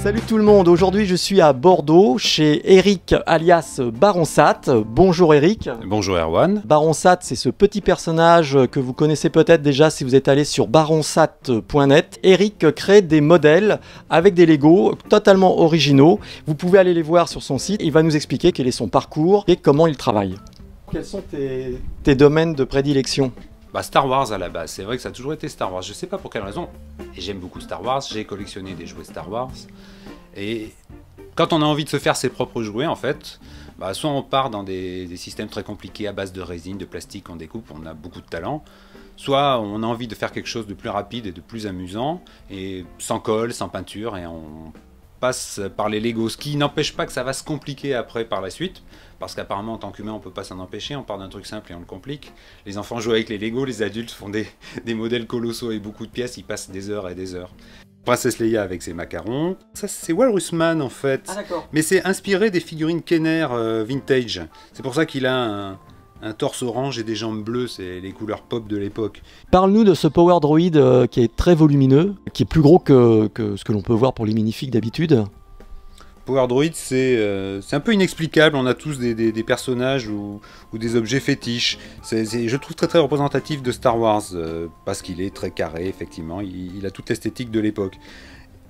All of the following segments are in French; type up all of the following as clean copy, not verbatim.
Salut tout le monde, aujourd'hui je suis à Bordeaux chez Eric alias Baronsat. Bonjour Eric. Bonjour Erwan. Baronsat, c'est ce petit personnage que vous connaissez peut-être déjà si vous êtes allé sur baronsat.net. Eric crée des modèles avec des Lego totalement originaux. Vous pouvez aller les voir sur son site. Il va nous expliquer quel est son parcours et comment il travaille. Quels sont tes domaines de prédilection ? Star Wars à la base, c'est vrai que ça a toujours été Star Wars, je sais pas pour quelle raison, et j'aime beaucoup Star Wars, j'ai collectionné des jouets Star Wars, et quand on a envie de se faire ses propres jouets en fait, soit on part dans des systèmes très compliqués à base de résine, de plastique qu'on découpe, on a beaucoup de talent, soit on a envie de faire quelque chose de plus rapide et de plus amusant, et sans colle, sans peinture, et on passe par les Lego, ce qui n'empêche pas que ça va se compliquer après par la suite, parce qu'apparemment en tant qu'humain on peut pas s'en empêcher, on part d'un truc simple et on le complique. Les enfants jouent avec les Lego, les adultes font des modèles colossaux et beaucoup de pièces, ils passent des heures et des heures. Princesse Leia avec ses macarons, ça c'est Walrusman en fait, mais c'est inspiré des figurines Kenner vintage, c'est pour ça qu'il a un torse orange et des jambes bleues, c'est les couleurs pop de l'époque. Parle-nous de ce Power Droid qui est très volumineux, qui est plus gros que ce que l'on peut voir pour les minifigs d'habitude. Power Droid, c'est un peu inexplicable, on a tous des personnages ou des objets fétiches. Je trouve très représentatif de Star Wars, parce qu'il est très carré, effectivement, il a toute l'esthétique de l'époque.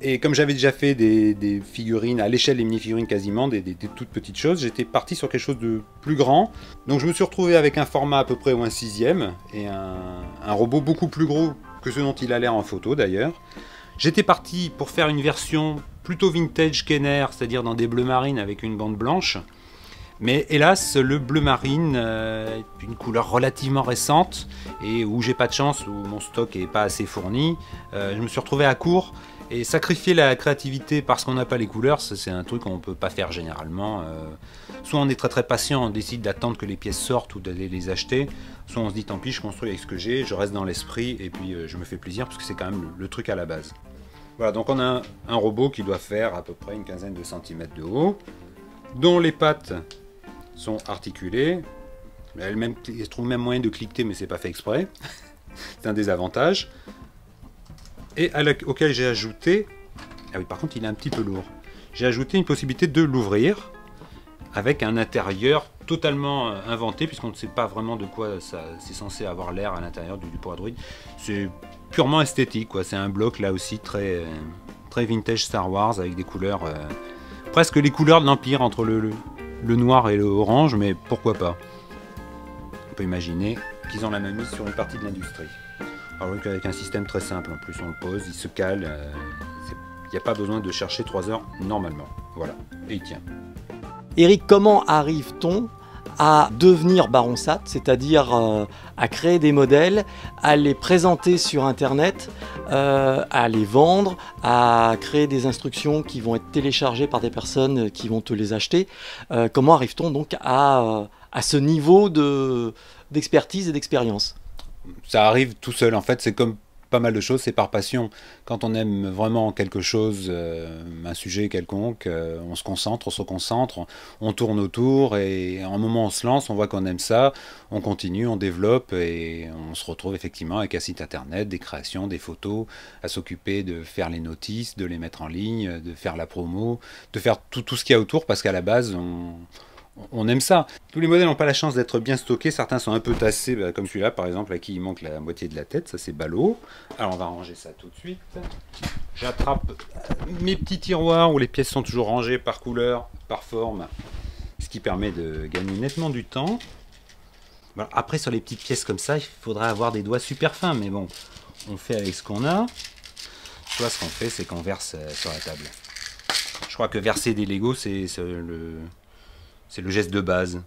Et comme j'avais déjà fait des figurines à l'échelle des mini-figurines quasiment, des toutes petites choses, j'étais parti sur quelque chose de plus grand. Donc je me suis retrouvé avec un format à peu près ou un 6e, et un robot beaucoup plus gros que ce dont il a l'air en photo d'ailleurs. J'étais parti pour faire une version plutôt vintage Kenner, c'est-à-dire dans des bleus marines avec une bande blanche. Mais hélas, le bleu marine est une couleur relativement récente, et où j'ai pas de chance, où mon stock est pas assez fourni, je me suis retrouvé à court. Et sacrifier la créativité parce qu'on n'a pas les couleurs, c'est un truc qu'on ne peut pas faire généralement. Soit on est très patient, on décide d'attendre que les pièces sortent ou d'aller les acheter, soit on se dit tant pis, je construis avec ce que j'ai, je reste dans l'esprit et puis je me fais plaisir parce que c'est quand même le truc à la base. Voilà, donc on a un robot qui doit faire à peu près une quinzaine de centimètres de haut, dont les pattes sont articulées. Il se trouve même moyen de cliqueter, mais c'est pas fait exprès. C'est un désavantage. Et auquel j'ai ajouté, ah oui par contre il est un petit peu lourd, j'ai ajouté une possibilité de l'ouvrir avec un intérieur totalement inventé puisqu'on ne sait pas vraiment de quoi c'est censé avoir l'air à l'intérieur du Power Droid. C'est purement esthétique, c'est un bloc là aussi très vintage Star Wars avec des couleurs, presque les couleurs de l'Empire entre le noir et le orange, mais pourquoi pas. On peut imaginer qu'ils ont la même mise sur une partie de l'industrie. Alors avec un système très simple, en plus on le pose, il se cale, il n'y a pas besoin de chercher 3 heures normalement, voilà, et il tient. Eric, comment arrive-t-on à devenir Baronsat, c'est-à-dire à créer des modèles, à les présenter sur internet, à les vendre, à créer des instructions qui vont être téléchargées par des personnes qui vont te les acheter. Comment arrive-t-on donc à ce niveau d'expertise et d'expérience ? Ça arrive tout seul, en fait, c'est comme pas mal de choses, c'est par passion. Quand on aime vraiment quelque chose, un sujet quelconque, on se concentre, on se reconcentre, on tourne autour, et à un moment on se lance, on voit qu'on aime ça, on continue, on développe, et on se retrouve effectivement avec un site internet, des créations, des photos, à s'occuper de faire les notices, de les mettre en ligne, de faire la promo, de faire tout ce qu'il y a autour, parce qu'à la base, on aime ça. Tous les modèles n'ont pas la chance d'être bien stockés, certains sont un peu tassés, comme celui-là par exemple, à qui il manque la moitié de la tête, ça c'est ballot. Alors on va ranger ça tout de suite. J'attrape mes petits tiroirs où les pièces sont toujours rangées par couleur, par forme, ce qui permet de gagner nettement du temps. Voilà. Après sur les petites pièces comme ça, il faudrait avoir des doigts super fins, mais bon, on fait avec ce qu'on a. Soit ce qu'on fait, c'est qu'on verse sur la table. Je crois que verser des Lego, c'est le geste de base.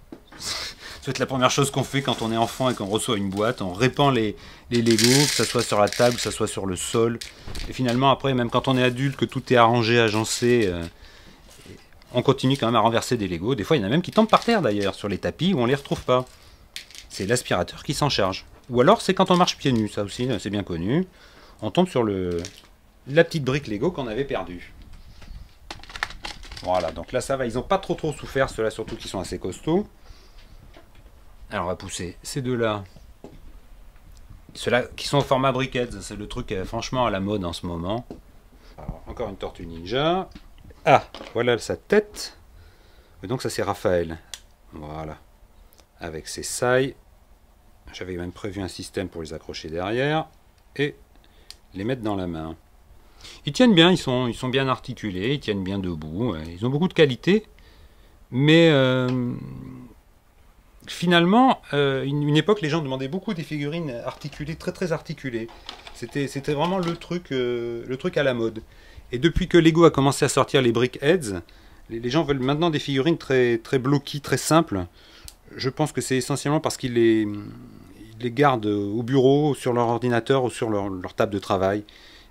C'est la première chose qu'on fait quand on est enfant et qu'on reçoit une boîte. On répand les Lego, que ce soit sur la table, que ce soit sur le sol. Et finalement, après, même quand on est adulte, que tout est arrangé, agencé, on continue quand même à renverser des Lego. Des fois, il y en a même qui tombent par terre d'ailleurs, sur les tapis où on ne les retrouve pas. C'est l'aspirateur qui s'en charge. Ou alors, c'est quand on marche pieds nus, ça aussi, c'est bien connu. On tombe sur la petite brique Lego qu'on avait perdue. Voilà, donc là ça va, ils n'ont pas trop souffert, ceux-là surtout qui sont assez costauds. Alors on va pousser ces deux-là. Ceux-là qui sont au format briquettes, c'est le truc franchement à la mode en ce moment. Alors, encore une tortue ninja. Ah, voilà sa tête. Et donc ça c'est Raphaël. Voilà. Avec ses sailles. J'avais même prévu un système pour les accrocher derrière. Et les mettre dans la main. Ils tiennent bien, ils sont bien articulés, ils tiennent bien debout. Ils ont beaucoup de qualité. Mais finalement, une époque, les gens demandaient beaucoup des figurines articulées, très très articulées. C'était vraiment le truc à la mode. Et depuis que Lego a commencé à sortir les Brickheads, les gens veulent maintenant des figurines très, très bloquées, très simples. Je pense que c'est essentiellement parce qu'ils les gardent au bureau, sur leur ordinateur ou sur leur table de travail.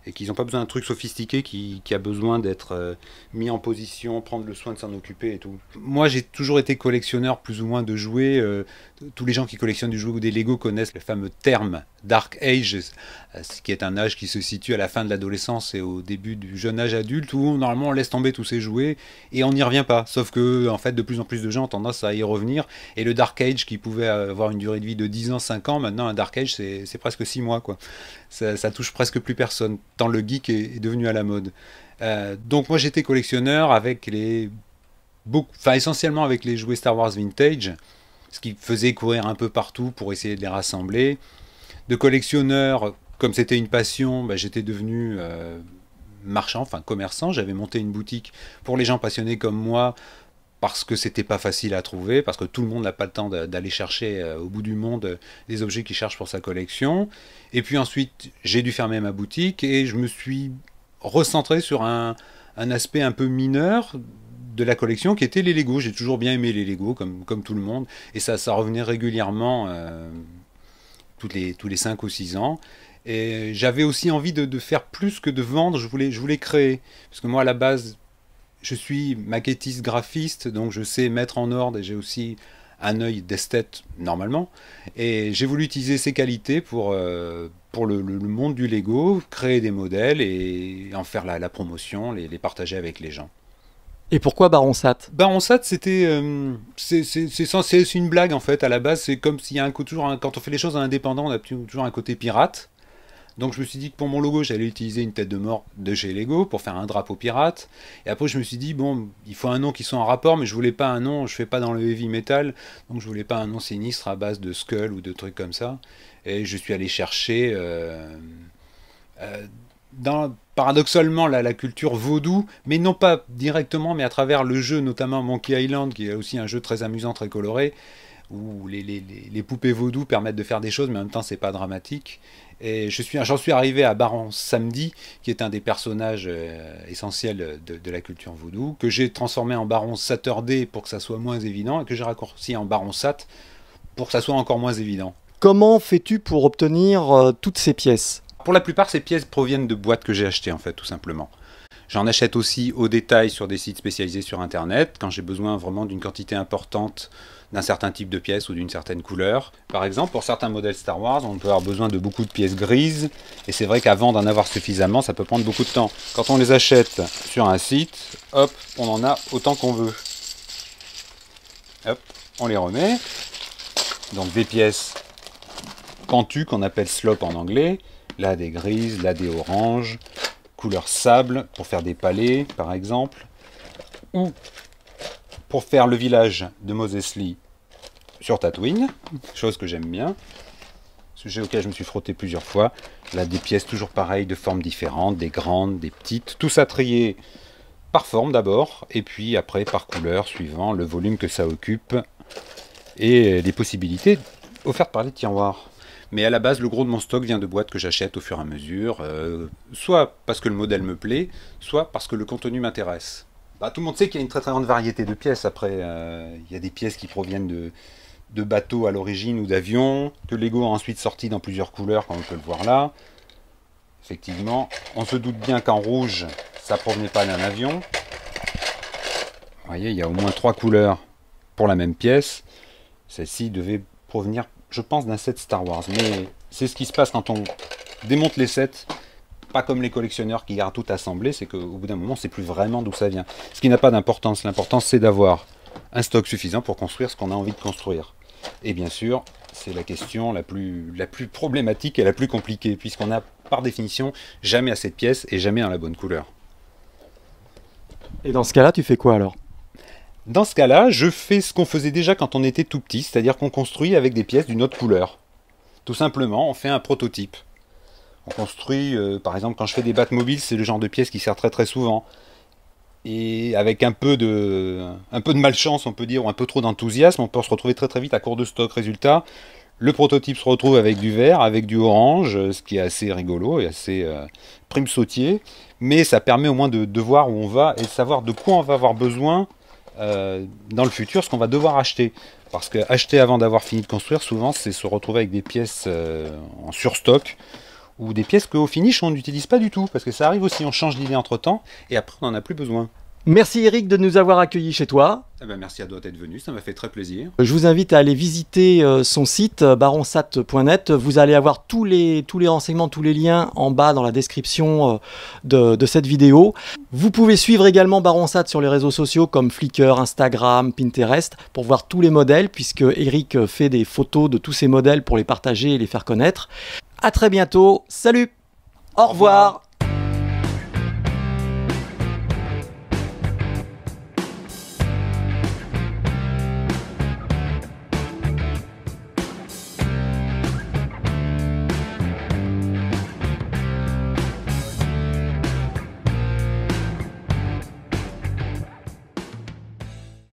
Et qu'ils n'ont pas besoin d'un truc sophistiqué qui a besoin d'être mis en position, prendre le soin de s'en occuper et tout. Moi, j'ai toujours été collectionneur plus ou moins de jouets. Tous les gens qui collectionnent du jouet ou des Lego connaissent le fameux terme Dark Age, ce qui est un âge qui se situe à la fin de l'adolescence et au début du jeune âge adulte, où normalement on laisse tomber tous ces jouets et on n'y revient pas. Sauf que, en fait, de plus en plus de gens ont tendance à y revenir. Et le Dark Age, qui pouvait avoir une durée de vie de 10 ans, 5 ans, maintenant un Dark Age, c'est presque 6 mois, quoi. Ça touche presque plus personne, tant le geek est devenu à la mode. Donc moi j'étais collectionneur avec essentiellement avec les jouets Star Wars Vintage, ce qui faisait courir un peu partout pour essayer de les rassembler. De collectionneur, comme c'était une passion, j'étais devenu marchand, enfin commerçant. J'avais monté une boutique pour les gens passionnés comme moi, parce que c'était pas facile à trouver, parce que tout le monde n'a pas le temps d'aller chercher au bout du monde des objets qu'il cherche pour sa collection. Et puis ensuite, j'ai dû fermer ma boutique et je me suis recentré sur un aspect un peu mineur de la collection qui était les Lego. J'ai toujours bien aimé les Lego, comme tout le monde, et ça revenait régulièrement tous les 5 ou 6 ans. Et j'avais aussi envie de faire plus que de vendre, je voulais créer. Parce que moi, à la base, je suis maquettiste graphiste, donc je sais mettre en ordre et j'ai aussi un œil d'esthète normalement. Et j'ai voulu utiliser ces qualités pour le monde du Lego, créer des modèles et en faire la promotion, les partager avec les gens. Et pourquoi Baron-Sat? Baron-Sat, c'était, c'est une blague en fait. À la base, c'est comme s'il y a quand on fait les choses en indépendant, on a toujours un côté pirate. Donc je me suis dit que pour mon logo, j'allais utiliser une tête de mort de chez Lego pour faire un drapeau pirate. Et après, je me suis dit, bon, il faut un nom qui soit en rapport, mais je voulais pas un nom, je fais pas dans le heavy metal, donc je voulais pas un nom sinistre à base de Skull ou de trucs comme ça. Et je suis allé chercher paradoxalement la culture vaudou, mais non pas directement, mais à travers le jeu, notamment Monkey Island, qui est aussi un jeu très amusant, très coloré, où les poupées vaudou permettent de faire des choses, mais en même temps, c'est pas dramatique. Et j'en suis arrivé à Baron Samedi, qui est un des personnages essentiels de la culture vaudou, que j'ai transformé en Baron Saturday pour que ça soit moins évident, et que j'ai raccourci en Baron Sat pour que ça soit encore moins évident. Comment fais-tu pour obtenir toutes ces pièces? Pour la plupart, ces pièces proviennent de boîtes que j'ai achetées, en fait, tout simplement. J'en achète aussi au détail sur des sites spécialisés sur Internet, quand j'ai besoin vraiment d'une quantité importante d'un certain type de pièces ou d'une certaine couleur. Par exemple, pour certains modèles Star Wars, on peut avoir besoin de beaucoup de pièces grises, et c'est vrai qu'avant d'en avoir suffisamment, ça peut prendre beaucoup de temps. Quand on les achète sur un site, hop, on en a autant qu'on veut. Hop, on les remet. Donc des pièces pentues qu'on appelle slop en anglais, là des grises, là des oranges, couleur sable pour faire des palets par exemple, ou pour faire le village de Mos Eisley sur Tatooine, chose que j'aime bien, sujet auquel je me suis frotté plusieurs fois. Là des pièces toujours pareilles, de formes différentes, des grandes, des petites, tout ça trié par forme d'abord, et puis après par couleur, suivant le volume que ça occupe, et les possibilités offertes par les tiroirs. Mais à la base, le gros de mon stock vient de boîtes que j'achète au fur et à mesure, soit parce que le modèle me plaît, soit parce que le contenu m'intéresse. Tout le monde sait qu'il y a une très très grande variété de pièces. Après, il y a des pièces qui proviennent de bateaux à l'origine ou d'avions, que Lego a ensuite sorti dans plusieurs couleurs, comme on peut le voir là. Effectivement, on se doute bien qu'en rouge, ça provenait pas d'un avion. Vous voyez, il y a au moins 3 couleurs pour la même pièce. Celle-ci devait provenir, je pense, d'un set Star Wars. Mais c'est ce qui se passe quand on démonte les sets. Pas comme les collectionneurs qui gardent tout assemblé, c'est qu'au bout d'un moment, on ne sait plus vraiment d'où ça vient. Ce qui n'a pas d'importance. L'important, c'est d'avoir un stock suffisant pour construire ce qu'on a envie de construire. Et bien sûr, c'est la question la plus problématique et la plus compliquée, puisqu'on n'a, par définition, jamais assez de pièces et jamais dans la bonne couleur. Et dans ce cas-là, tu fais quoi alors? Dans ce cas-là, je fais ce qu'on faisait déjà quand on était tout petit, c'est-à-dire qu'on construit avec des pièces d'une autre couleur. Tout simplement, on fait un prototype. On construit, par exemple, quand je fais des Batmobiles, c'est le genre de pièce qui sert très très souvent. Et avec un peu de malchance, on peut dire, ou un peu trop d'enthousiasme, on peut se retrouver très très vite à court de stock. Résultat, le prototype se retrouve avec du vert, avec du orange, ce qui est assez rigolo et assez prime sautier. Mais ça permet au moins de voir où on va et de savoir de quoi on va avoir besoin dans le futur, ce qu'on va devoir acheter. Parce que acheter avant d'avoir fini de construire, souvent, c'est se retrouver avec des pièces en surstock ou des pièces qu'au finish on n'utilise pas du tout, parce que ça arrive aussi, on change d'idée entre temps et après on n'en a plus besoin. Merci Eric de nous avoir accueillis chez toi. Eh ben, merci à toi d'être venu, ça m'a fait très plaisir. Je vous invite à aller visiter son site baronsat.net. Vous allez avoir tous les renseignements, tous les liens en bas dans la description de cette vidéo. Vous pouvez suivre également Baronsat sur les réseaux sociaux comme Flickr, Instagram, Pinterest pour voir tous les modèles, puisque Eric fait des photos de tous ces modèles pour les partager et les faire connaître. À très bientôt, salut, au revoir.